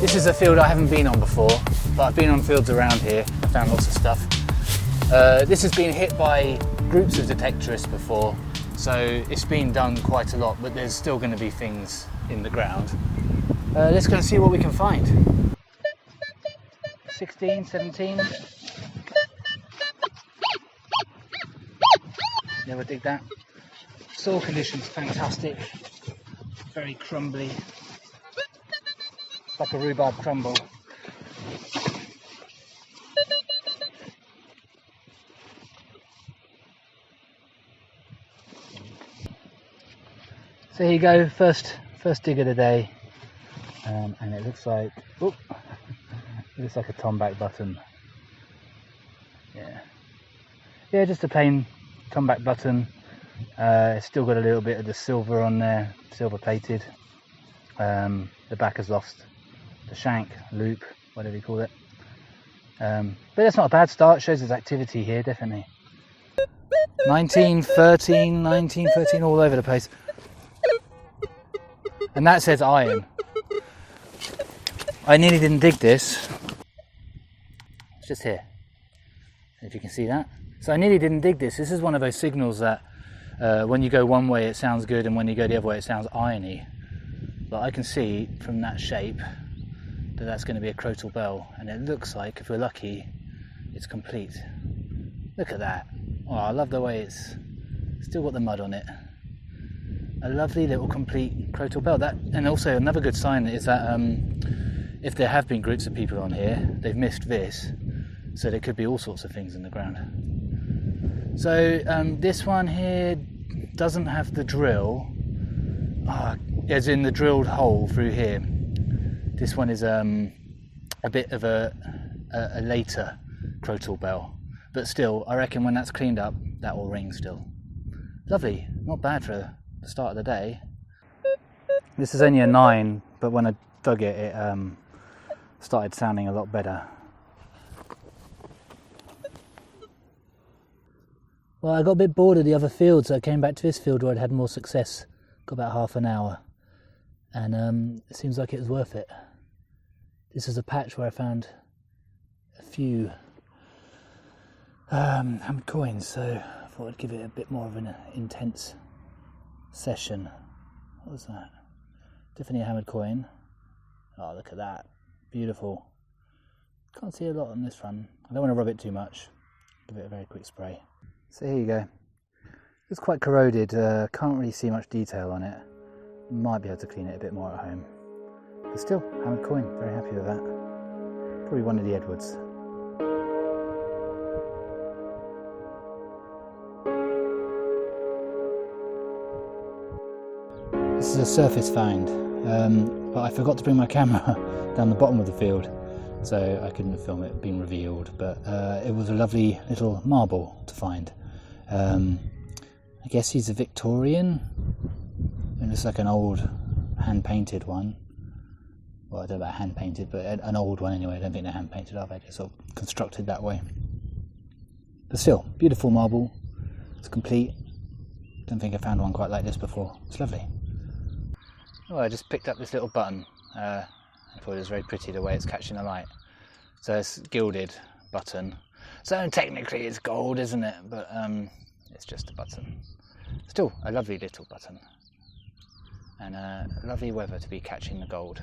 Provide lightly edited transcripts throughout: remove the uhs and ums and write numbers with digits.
This is a field I haven't been on before, but I've been on fields around here. I found lots of stuff. This has been hit by groups of detectorists before, so it's been done quite a lot, but there's still going to be things in the ground. Let's go and see what we can find. 16, 17. Never dig that. Soil conditions fantastic. Very crumbly. Like a rhubarb crumble. So here you go, first dig of the day, and it looks like, it looks like a tomback button. Yeah, just a plain tomback button. It's still got a little bit of the silver on there, silver plated. The back has lost the shank, loop, whatever you call it. But that's not a bad start, shows there's activity here, definitely. 19, 13, 19, 13, all over the place. And that says iron. I nearly didn't dig this. It's just here, if you can see that. So I nearly didn't dig this. This is one of those signals that when you go one way it sounds good, and when you go the other way it sounds irony. But I can see from that shape that that's going to be a crotal bell, and it looks like, if we're lucky, it's complete. Look at that. Oh, I love the way it's still got the mud on it. A lovely little complete crotal bell. That, and also another good sign is that if there have been groups of people on here, they've missed this, so there could be all sorts of things in the ground. So this one here doesn't have the drill, as in the drilled hole through here. This one is a bit of a later crotal bell, but still, I reckon when that's cleaned up, that will ring still. Lovely, not bad for the start of the day. This is only a 9, but when I dug it, it started sounding a lot better. Well, I got a bit bored of the other field, so I came back to this field where I'd had more success. Got about half an hour, and it seems like it was worth it. This is a patch where I found a few hammered coins, so I thought I'd give it a bit more of an intense session. What was that? Definitely a hammered coin. Oh, look at that. Beautiful. Can't see a lot on this one. I don't want to rub it too much. Give it a very quick spray. So here you go. It's quite corroded. Can't really see much detail on it. Might be able to clean it a bit more at home. But still, hammered coin. Very happy with that. Probably one of the Edwards. This is a surface find, but I forgot to bring my camera down the bottom of the field, so I couldn't film it being revealed, but it was a lovely little marble to find. I guess he's a Victorian. It looks like an old hand-painted one. Well, I don't know about hand-painted, but an old one anyway. I don't think they're hand-painted, are they? They're sort of constructed that way. But still, beautiful marble. It's complete. Don't think I found one quite like this before. It's lovely. Oh, I just picked up this little button. I thought it was very pretty the way it's catching the light. So it's a gilded button. So technically it's gold, isn't it? But it's just a button. Still a lovely little button. And lovely weather to be catching the gold.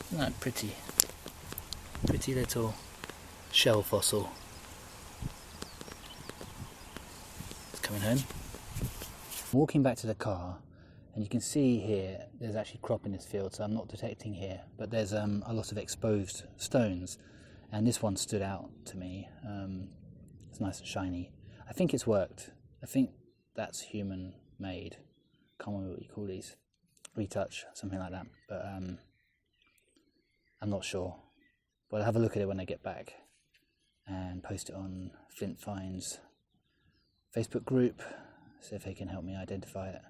Isn't that pretty? Pretty little shell fossil. It's coming home. Walking back to the car, and you can see here there's actually crop in this field, so I'm not detecting here, but there's a lot of exposed stones, and this one stood out to me. It's nice and shiny. I think it's worked. I think that's human made. Can't remember what you call these. Retouch, something like that, but I'm not sure. But I'll have a look at it when I get back and post it on Flint Finds Facebook group, see if they can help me identify it.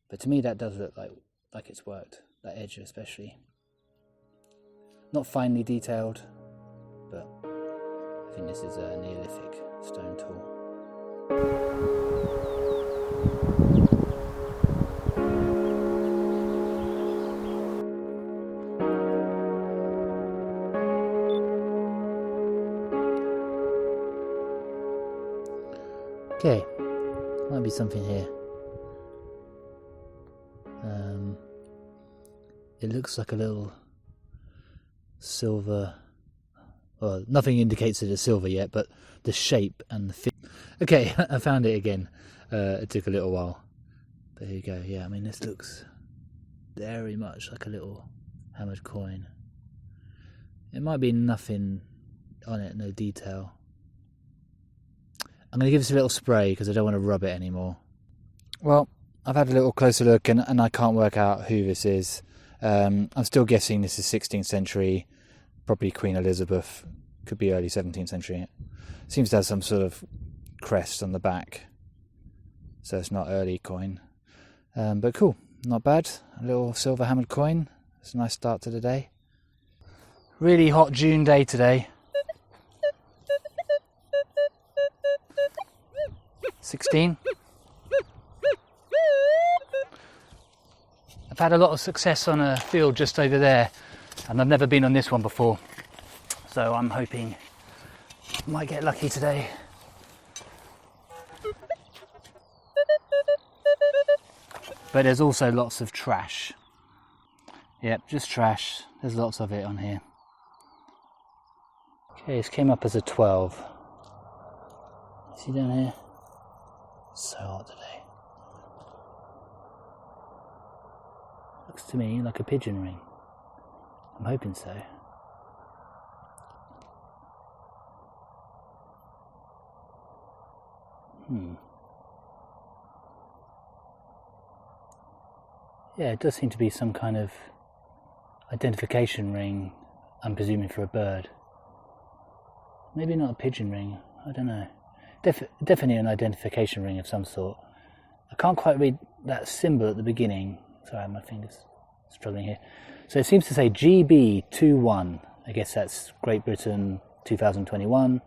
But to me that does look like it's worked, that edge especially. Not finely detailed, but I think this is a Neolithic stone tool. Okay, might be something here. It looks like a little silver. Well, nothing indicates it is silver yet, but the shape and the fit. Okay, I found it again. It took a little while. But here you go. Yeah, I mean, this looks very much like a little hammered coin. It might be nothing on it, no detail. I'm going to give this a little spray because I don't want to rub it anymore. Well, I've had a little closer look and I can't work out who this is. I'm still guessing this is 16th century, probably Queen Elizabeth, could be early 17th century. It seems to have some sort of crest on the back, so it's not early coin. But cool, not bad. A little silver hammered coin. It's a nice start to the day. Really hot June day today. 16. I've had a lot of success on a field just over there, and I've never been on this one before, so I'm hoping I might get lucky today. But there's also lots of trash. Yep, just trash. There's lots of it on here. Okay, this came up as a 12. See down here? So hot today. Looks to me like a pigeon ring. I'm hoping so. Yeah, it does seem to be some kind of identification ring, I'm presuming for a bird. Maybe not a pigeon ring, I don't know. Definitely an identification ring of some sort. I can't quite read that symbol at the beginning. Sorry, my finger's struggling here. So it seems to say GB21. I guess that's Great Britain 2021.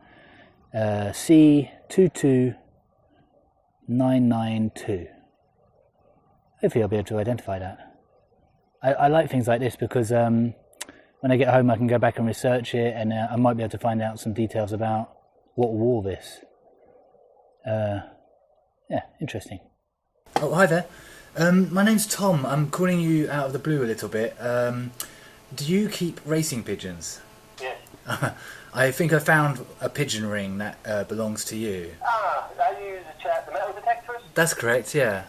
C22992. Hopefully I'll be able to identify that. I like things like this because when I get home I can go back and research it, and I might be able to find out some details about what wore this. Yeah, interesting. Oh, hi there. My name's Tom. I'm calling you out of the blue a little bit. Do you keep racing pigeons? Yes. I think I found a pigeon ring that belongs to you. Ah, are you the metal detectorist? That's correct, yeah.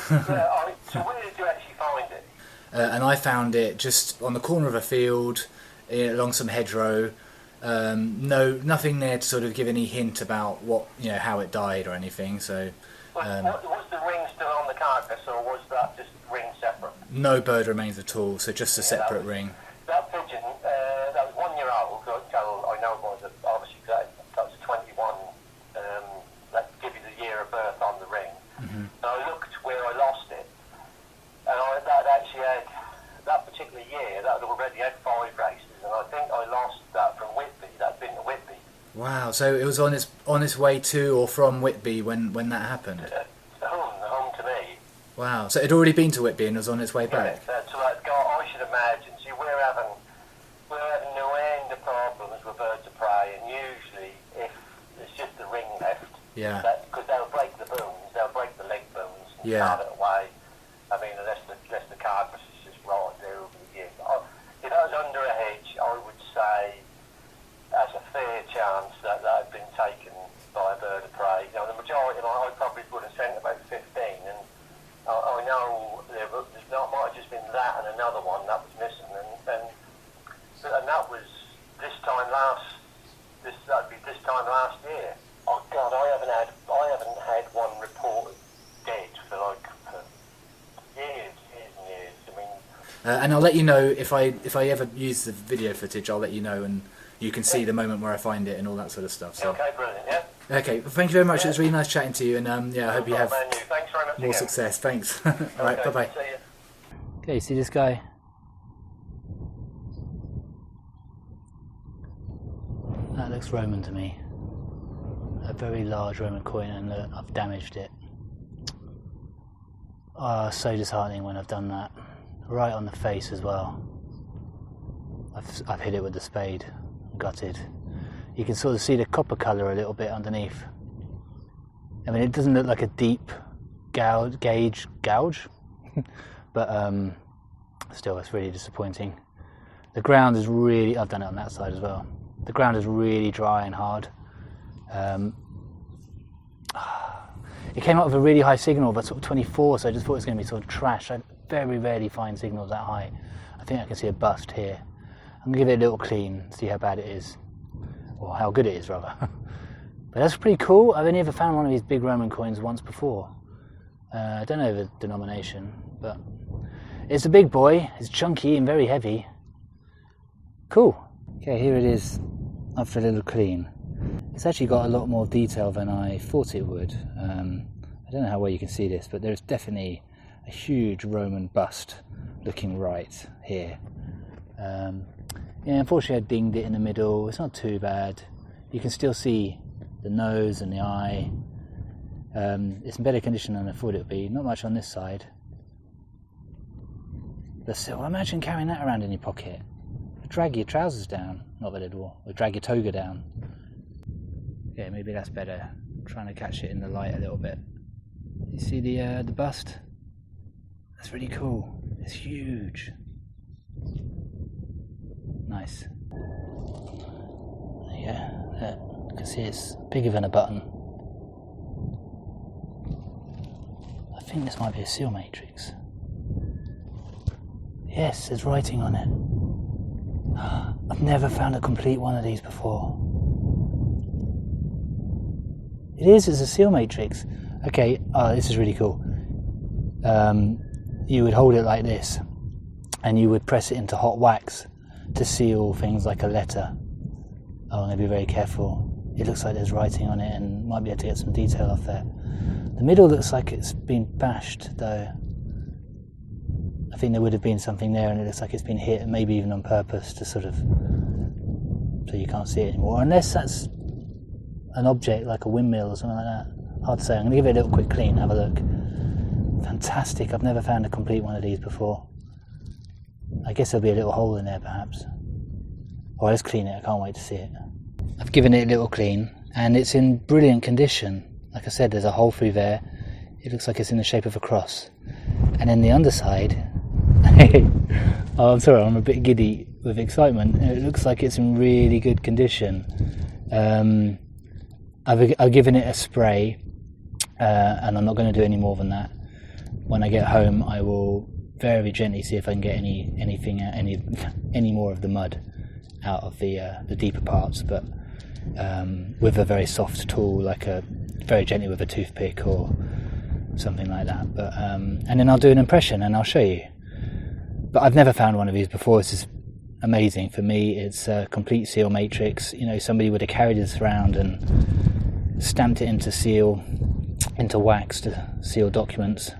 So where did you actually find it? And I found it just on the corner of a field, along some hedgerow. Nothing there to sort of give any hint about how it died or anything. So. Was the ring still on the carcass, or was that just ring separate? No bird remains at all, so just a separate ring. That pigeon, that was 1 year old. I know it was obviously that was 21. That give you the year of birth on the ring. Mm-hmm. And I looked where I lost it, and that actually had that particular year. That had already had 5 races, and I think I lost that from Whitby. That'd been to Whitby. Wow, so it was on its way to or from Whitby when that happened? Home to me. Wow, so it had already been to Whitby and was on its way back? Yeah, so I should imagine. See, we're having no end of problems with birds of prey, and usually if there's just the ring left, because they'll break the bones, they'll break the leg bones and start it away. I mean, unless the carcass is just right there over the years. If I was under a hedge, I would say there's a fair chance that had been taken by a bird of prey. The majority, I probably would have sent about 15, and I know there might have just been that and another one that was missing, and that was that'd be this time last year. Oh God, I haven't had one reported dead for years and years. I mean, and I'll let you know if I ever use the video footage. I'll let you know, and you can see the moment where I find it and all that sort of stuff. So. Okay, brilliant. Yeah. Okay, well, thank you very much. It was really nice chatting to you, and I hope you have Thanks very much more success. Thanks. All right, bye-bye. See you. Okay, see this guy? That looks Roman to me. A very large Roman coin, and I've damaged it. Oh, so disheartening when I've done that. Right on the face as well. I've hit it with the spade. Gutted. You can sort of see the copper colour a little bit underneath. I mean, it doesn't look like a deep gauge, but still, it's really disappointing. The ground is really, I've done it on that side as well. The ground is really dry and hard. It came out with a really high signal, but sort of 24, so I just thought it was going to be sort of trash. I very rarely find signals that high. I think I can see a bust here. I'm going to give it a little clean, see how bad it is. Or how good it is, rather. But that's pretty cool. I've only ever found one of these big Roman coins once before. I don't know the denomination, but it's a big boy. It's chunky and very heavy. Cool. Okay, here it is, up for a little clean. It's actually got a lot more detail than I thought it would. I don't know how well you can see this, but there's definitely a huge Roman bust looking right here. Yeah, unfortunately I dinged it in the middle. It's not too bad. You can still see the nose and the eye. It's in better condition than I thought it would be. Not much on this side. But still, imagine carrying that around in your pocket. It'll drag your trousers down. Not that it will. It'll drag your toga down. Yeah, maybe that's better. I'm trying to catch it in the light a little bit. You see the bust? That's really cool. It's huge. Nice. Yeah, you can see it's bigger than a button. I think this might be a seal matrix. Yes, there's writing on it. I've never found a complete one of these before. It's a seal matrix. Okay, this is really cool. You would hold it like this, and you would press it into hot wax to seal things like a letter. Oh, I'm going to be very careful. It looks like there's writing on it, and might be able to get some detail off there. The middle looks like it's been bashed, though. I think there would have been something there, and it looks like it's been hit, maybe even on purpose to sort of, so you can't see it anymore. Unless that's an object like a windmill or something like that. Hard to say. I'm going to give it a little quick clean, have a look. Fantastic. I've never found a complete one of these before. I guess there'll be a little hole in there perhaps. Oh, let's clean it. I can't wait to see it. I've given it a little clean, and it's in brilliant condition. Like I said, there's a hole through there. It looks like it's in the shape of a cross. And then the underside, oh, I'm sorry, I'm a bit giddy with excitement. It looks like it's in really good condition. I've given it a spray, and I'm not going to do any more than that. When I get home, I will very gently see if I can get any more of the mud out of the deeper parts, but with a very soft tool, very gently with a toothpick or something like that. But and then I'll do an impression and I'll show you. But I've never found one of these before. This is amazing for me. It's a complete seal matrix. You know, somebody would have carried this around and stamped it into wax to seal documents.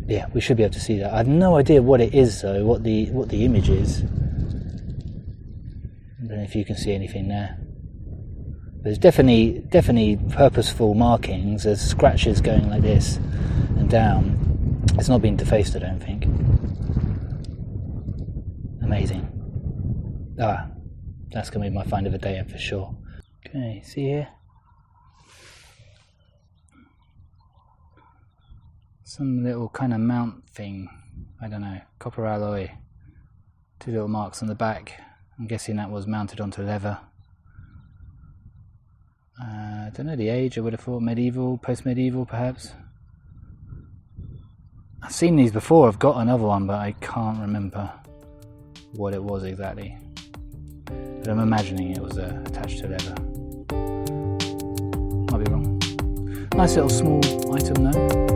Yeah, we should be able to see that. I have no idea what it is though, what the image is. I don't know if you can see anything there. There's definitely purposeful markings. There's scratches going like this and down. It's not been defaced, I don't think. Amazing. That's going to be my find of the day for sure. Okay, see here? Some little kind of mount thing. I don't know, copper alloy. 2 little marks on the back. I'm guessing that was mounted onto leather. I don't know the age. I would have thought medieval, post-medieval perhaps. I've seen these before. I've got another one, but I can't remember what it was exactly. But I'm imagining it was attached to leather. Might be wrong. Nice little small item though.